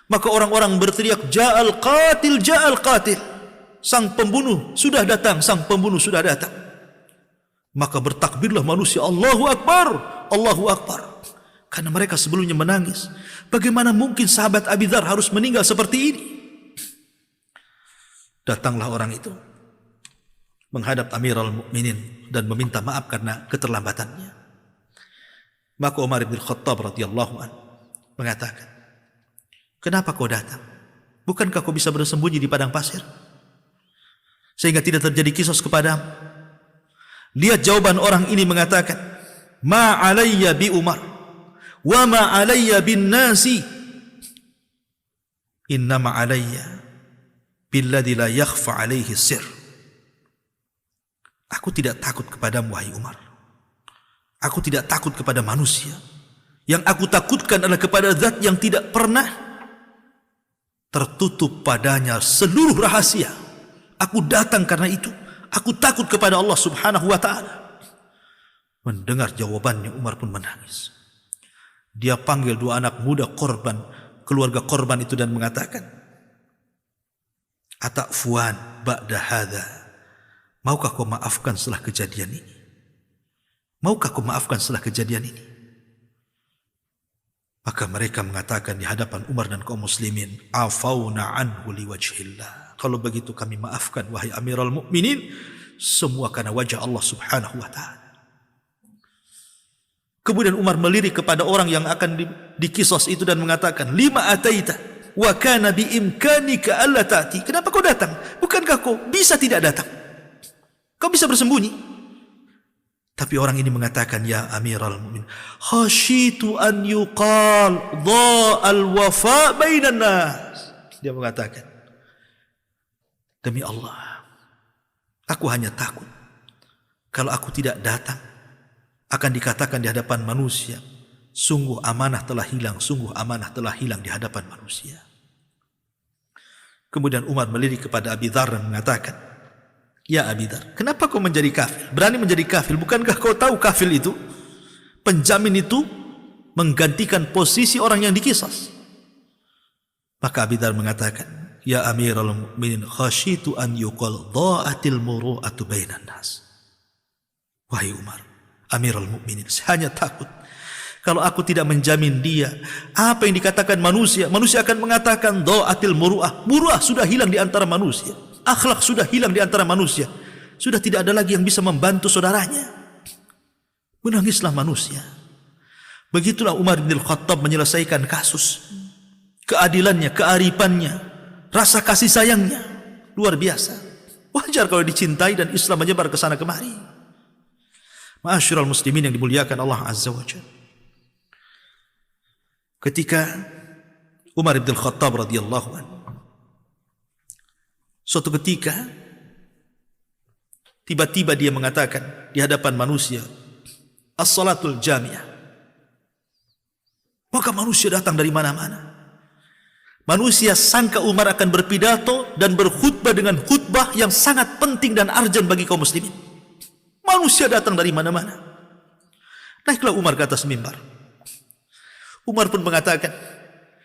Maka orang-orang berteriak, ja'al qatil, ja'al qatil. Sang pembunuh sudah datang, sang pembunuh sudah datang. Maka bertakbirlah manusia, Allahu Akbar, Allahu Akbar. Karena mereka sebelumnya menangis. Bagaimana mungkin sahabat Abi Dzar harus meninggal seperti ini? Datanglah orang itu menghadap Amirul Mukminin dan meminta maaf karena keterlambatannya. Maka Umar bin Khattab radhiyallahu anhu mengatakan, kenapa kau datang? Bukankah kau bisa bersembunyi di padang pasir sehingga tidak terjadi qisas kepadamu? Lihat jawaban orang ini mengatakan, ma alayya bi Umar wa ma alayya bin nasi, innama alayya billadzi la yakhfa alaihi sir. Aku tidak takut kepadamu wahai Umar. Aku tidak takut kepada manusia. Yang aku takutkan adalah kepada zat yang tidak pernah tertutup padanya seluruh rahasia. Aku datang karena itu. Aku takut kepada Allah Subhanahu wa ta'ala. Mendengar jawabannya, Umar pun menangis. Dia panggil dua anak muda korban, keluarga korban itu, dan mengatakan, "Ata'fuan ba'da hadha?" Maukah kau maafkan setelah kejadian ini? Maukah kau maafkan setelah kejadian ini? Maka mereka mengatakan di hadapan Umar dan kaum muslimin, "Afauna anhu liwajhillah." Kalau begitu kami maafkan wahai Amirul Mukminin, semua karena wajah Allah Subhanahu wa ta'ala. Kemudian Umar melirik kepada orang yang akan dikisos itu dan mengatakan, "Lima ataita wa kana bi imkanika alla ta'ti." Kenapa kau datang? Bukankah kau bisa tidak datang? Kau bisa bersembunyi. Tapi orang ini mengatakan, "Ya Amirul Mukminin, khasyitu an yuqal dha'al wafa bainan nas." Dia mengatakan, "Demi Allah, aku hanya takut kalau aku tidak datang akan dikatakan di hadapan manusia, sungguh amanah telah hilang, sungguh amanah telah hilang di hadapan manusia." Kemudian Umar melirik kepada Abi Dzar dan mengatakan, "Ya Abi Dzar, kenapa kau menjadi kafil? Berani menjadi kafil? Bukankah kau tahu kafil itu, penjamin itu menggantikan posisi orang yang dikisas?" Maka Abi Dzar mengatakan, "Ya Amirul Mukminin, khasyitu an yuqal dha'atil muru'atu bainan nas." Wahai Umar, Amirul Mukminin, saya hanya takut kalau aku tidak menjamin dia, apa yang dikatakan manusia, manusia akan mengatakan dha'atil muru'ah. Muru'ah sudah hilang di antara manusia. Akhlak sudah hilang di antara manusia. Sudah tidak ada lagi yang bisa membantu saudaranya. Menangislah manusia. Begitulah Umar bin Khattab menyelesaikan kasus. Keadilannya, kearifannya, rasa kasih sayangnya luar biasa. Wajar kalau dicintai dan Islam menyebar ke sana kemari. Ma'asyiral muslimin yang dimuliakan Allah Azza wa Jalla. Ketika Umar bin Khattab radhiyallahu anhu, suatu ketika tiba-tiba dia mengatakan di hadapan manusia, "As-salatul jami'ah." Maka manusia datang dari mana-mana. Manusia sangka Umar akan berpidato dan berkhutbah dengan khutbah yang sangat penting dan arjen bagi kaum muslimin. Manusia datang dari mana-mana. Naiklah Umar ke atas mimbar. Umar pun mengatakan,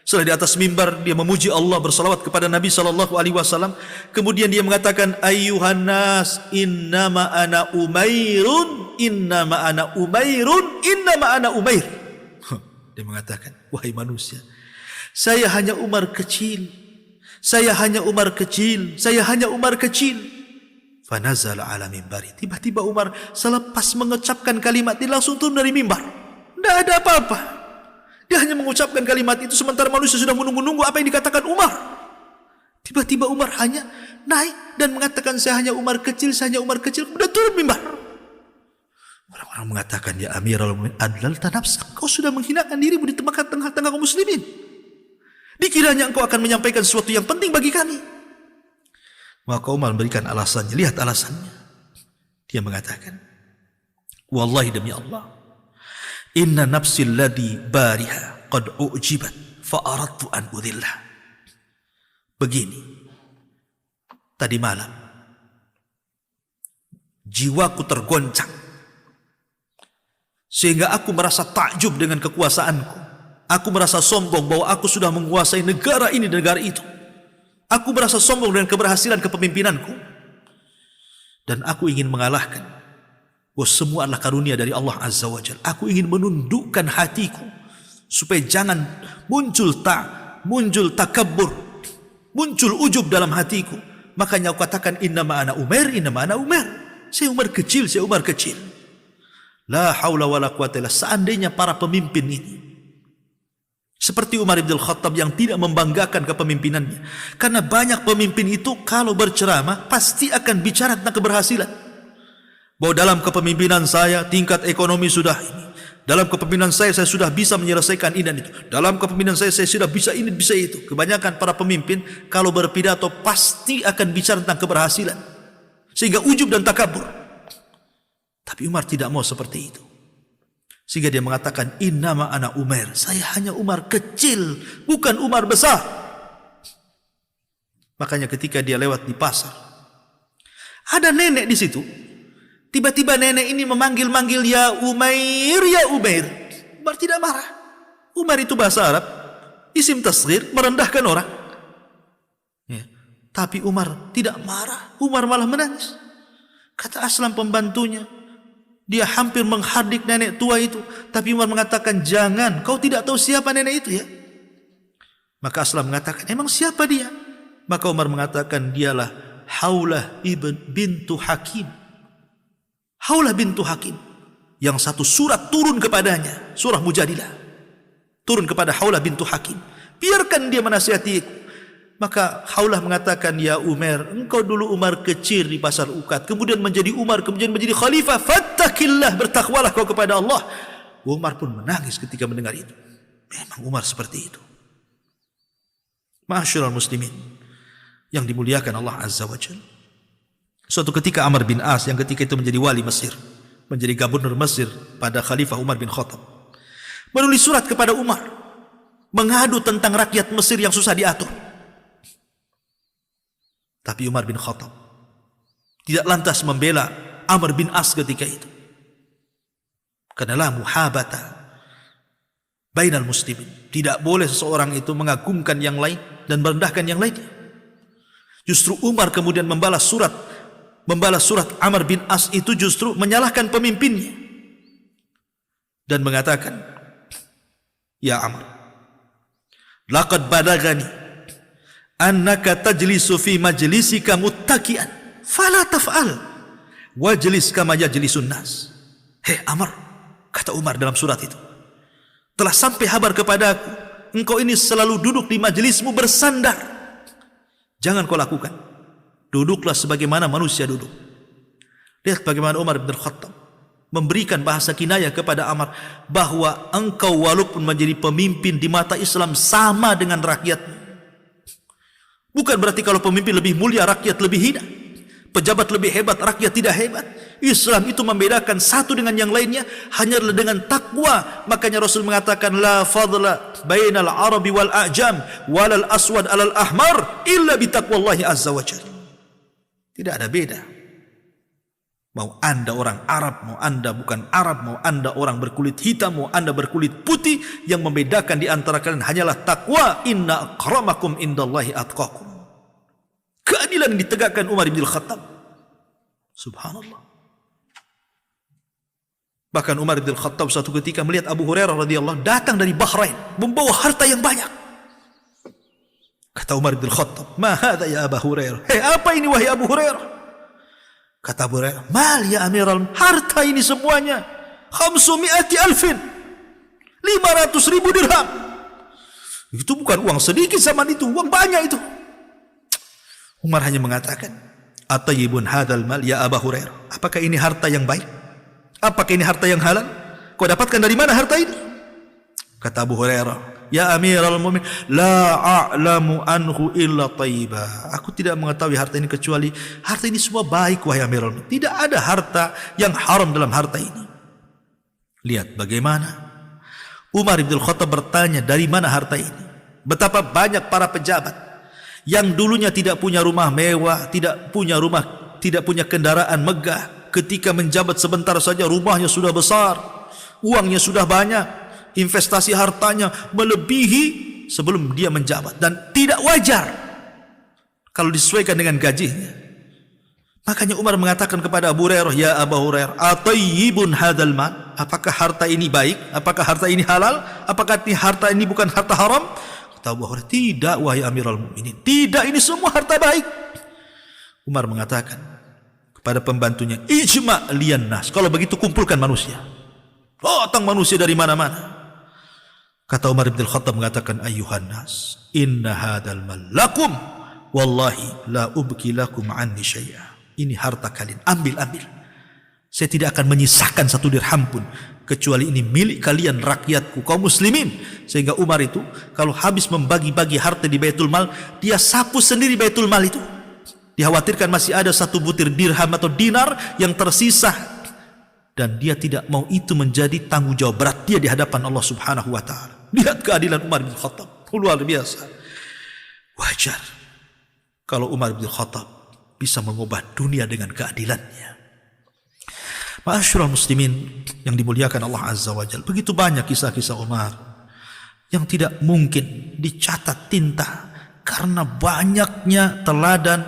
setelah di atas mimbar dia memuji Allah, bersalawat kepada Nabi SAW. Kemudian dia mengatakan, "Ayyuhan nas, innama ana Umairun, innama ana Umairun, innama ana Umair." Dia mengatakan, "Wahai manusia, saya hanya Umar kecil. Saya hanya Umar kecil. Saya hanya Umar kecil." Fanazala ala mimbari. Tiba-tiba Umar selepas mengucapkan kalimat ini langsung turun dari mimbar. Tidak ada apa-apa. Dia hanya mengucapkan kalimat itu sementara manusia sudah menunggu-nunggu apa yang dikatakan Umar. Tiba-tiba Umar hanya naik dan mengatakan, "Saya hanya Umar kecil, saya hanya Umar kecil." Kemudian turun mimbar. Orang-orang mengatakan, "Ya Amirul Mukminin, adlalta nafsak. Kau sudah menghinakan dirimu di tengah-tengah kaum muslimin. Dikiranya engkau akan menyampaikan sesuatu yang penting bagi kami." Maka Umar memberikan alasannya. Lihat alasannya. Dia mengatakan, "Wallahi demi Allah, inna nafsi alladhi bariha qad u'jibat fa'aradtu an udhillah." Begini, tadi malam jiwaku tergoncang sehingga aku merasa takjub dengan kekuasaanku. Aku merasa sombong bahwa aku sudah menguasai negara ini dan negara itu. Aku merasa sombong dengan keberhasilan kepemimpinanku. Dan aku ingin mengalahkan bahwa semua adalah karunia dari Allah Azza wa Jalla. Aku ingin menundukkan hatiku supaya jangan muncul takabbur, muncul ujub dalam hatiku. Makanya aku katakan, "Innama ana Umair, innama ana Umair." Saya Umar kecil, saya Umar kecil. La haula wala quwata illa. Seandainya para pemimpin ini seperti Umar bin Khattab yang tidak membanggakan kepemimpinannya. Karena banyak pemimpin itu kalau berceramah pasti akan bicara tentang keberhasilan. Bahwa dalam kepemimpinan saya tingkat ekonomi sudah ini. Dalam kepemimpinan saya sudah bisa menyelesaikan ini dan itu. Dalam kepemimpinan saya sudah bisa ini, bisa itu. Kebanyakan para pemimpin kalau berpidato pasti akan bicara tentang keberhasilan. Sehingga ujub dan takabur. Tapi Umar tidak mau seperti itu. Sehingga dia mengatakan, "Innama ana Umair." Saya hanya Umar kecil, bukan Umar besar. Makanya ketika dia lewat di pasar, ada nenek di situ. Tiba-tiba nenek ini memanggil-manggil, ya Umair, ya Umair. Umar tidak marah. Umar itu bahasa Arab, isim tasghir, merendahkan orang. Ya. Tapi Umar tidak marah. Umar malah menangis. Kata Aslam pembantunya, dia hampir menghardik nenek tua itu. Tapi Umar mengatakan, jangan, kau tidak tahu siapa nenek itu ya. Maka Aslam mengatakan, emang siapa dia? Maka Umar mengatakan, dialah Haulah bintu Hakim. Haulah bintu Hakim. Yang satu surat turun kepadanya, surah Mujadilah. Turun kepada Haulah bintu Hakim. Biarkan dia menasihatiku. Maka Haulah mengatakan, ya Umar, engkau dulu Umar kecil di pasar Uqad, kemudian menjadi Umar, kemudian menjadi khalifah. Fattakillah, bertakwalah kau kepada Allah. Umar pun menangis ketika mendengar itu. Memang Umar seperti itu. Ma'asyiral muslimin yang dimuliakan Allah Azza wa Jalla. Suatu ketika Amr bin As yang ketika itu menjadi wali Mesir, menjadi gubernur Mesir pada Khalifah Umar bin Khattab, menulis surat kepada Umar mengadu tentang rakyat Mesir yang susah diatur. Tapi Umar bin Khattab tidak lantas membela Amr bin As ketika itu. Karena la muhabata bainal muslimin. Tidak boleh seseorang itu mengagungkan yang lain dan merendahkan yang lainnya. Justru Umar kemudian membalas surat Amr bin As itu justru menyalahkan pemimpinnya dan mengatakan, ya Amr, laqad balagani annaka tajlisu fi majlisika muttaki'an fala taf'al wajlis kama yajlisun nas. Hei Amr, kata Umar dalam surat itu, telah sampai kabar kepadaku engkau ini selalu duduk di majelismu bersandar. Jangan kau lakukan. Duduklah sebagaimana manusia duduk. Lihat bagaimana Umar bin Khattab memberikan bahasa kinayah kepada Amr, bahwa engkau walaupun menjadi pemimpin di mata Islam sama dengan rakyatmu. Bukan berarti kalau pemimpin lebih mulia, rakyat lebih hina. Pejabat lebih hebat, rakyat tidak hebat. Islam itu membedakan satu dengan yang lainnya hanya dengan takwa. Makanya Rasul mengatakan, la fadla bainal arabi wal a'jam walal aswad alal ahmar illa bitaqwallahi azza wa jalla. Tidak ada beda. Mau anda orang Arab, mau anda bukan Arab, mau anda orang berkulit hitam, mau anda berkulit putih, yang membedakan di antara kalian hanyalah takwa. Inna akramakum indallahi atqakum. Keadilan yang ditegakkan Umar bin Khattab. Subhanallah. Bahkan Umar bin Khattab suatu ketika melihat Abu Hurairah radhiyallahu datang dari Bahrain membawa harta yang banyak. Kata Umar bin Khattab, "Ma hadza ya Abu Hurairah?" Hei, apa ini wahai Abu Hurairah? Kata Abu Hurairah, "Mal ya Amirul, harta ini semuanya 500,000, 500,000 dirham." Itu bukan uang sedikit zaman itu, uang banyak itu. Umar hanya mengatakan, "Atayyibun hadzal mal ya Abu Hurairah?" Apakah ini harta yang baik? Apakah ini harta yang halal? Kau dapatkan dari mana harta ini? Kata Abu Hurairah, "Ya Amirul Mu'minin, la a'lamu anhu illa tayyiba." Aku tidak mengetahui harta ini kecuali harta ini semua baik wahai Amirul Mu'minin. Tidak ada harta yang haram dalam harta ini. Lihat bagaimana Umar bin Khattab bertanya, dari mana harta ini? Betapa banyak para pejabat yang dulunya tidak punya rumah mewah, tidak punya kendaraan megah, ketika menjabat sebentar saja rumahnya sudah besar, uangnya sudah banyak, investasi hartanya melebihi sebelum dia menjabat, dan tidak wajar kalau disesuaikan dengan gajinya. Makanya Umar mengatakan kepada Abu Hurairah, "Ya Abu Hurairah, atayyibun hadzal mal?" Apakah harta ini baik? Apakah harta ini halal? Apakah harta ini bukan harta haram? Kata Abu Hurairah, "Tidak wahai Amirul Mukminin, tidak, ini semua harta baik." Umar mengatakan kepada pembantunya, "Ijma' liyan nas." Kalau begitu kumpulkan manusia. Datang manusia dari mana-mana. Kata Umar bin Khattab mengatakan, "Ayyuhan nas, inna hadzal mal lakum, wallahi la ubki lakum anni syai'a." Ini harta kalian, ambil. Saya tidak akan menyisakan satu dirham pun, kecuali ini milik kalian rakyatku, kaum muslimin. Sehingga Umar itu kalau habis membagi-bagi harta di Baitul Mal, dia sapu sendiri Baitul Mal itu. Dikhawatirkan masih ada satu butir dirham atau dinar yang tersisa, dan dia tidak mau itu menjadi tanggung jawab berat dia di hadapan Allah Subhanahu wa taala. Lihat keadilan Umar bin Khattab, luar biasa. Wajar kalau Umar bin Khattab bisa mengubah dunia dengan keadilannya. Ma'asyiral muslimin yang dimuliakan Allah Azza wa Jalla, begitu banyak kisah-kisah Umar yang tidak mungkin dicatat tinta karena banyaknya teladan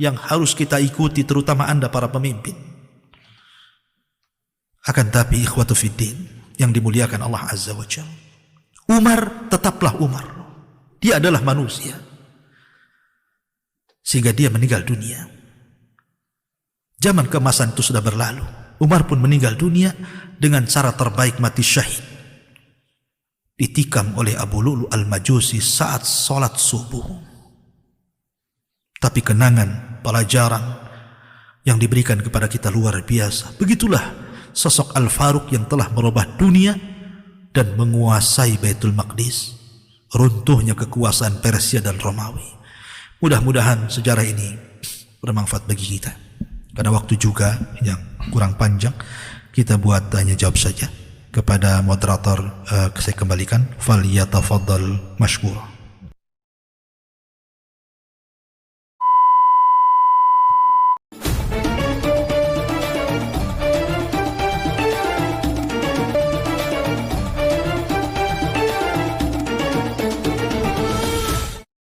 yang harus kita ikuti, terutama Anda para pemimpin. Akan tapi ikhwatu fiddin yang dimuliakan Allah Azza wa Jalla, Umar tetaplah Umar. Dia adalah manusia. Sehingga dia meninggal dunia. Zaman keemasan itu sudah berlalu. Umar pun meninggal dunia dengan cara terbaik, mati syahid. Ditikam oleh Abu Lu'lu' al-Majusi saat sholat subuh. Tapi kenangan, pelajaran yang diberikan kepada kita luar biasa. Begitulah sosok Al-Faruq yang telah merubah dunia dan menguasai Baitul Maqdis. Runtuhnya kekuasaan Persia dan Romawi. Mudah-mudahan sejarah ini bermanfaat bagi kita. Karena waktu juga yang kurang panjang, kita buat tanya jawab saja. Kepada moderator saya kembalikan, falyatafaddal mashkura.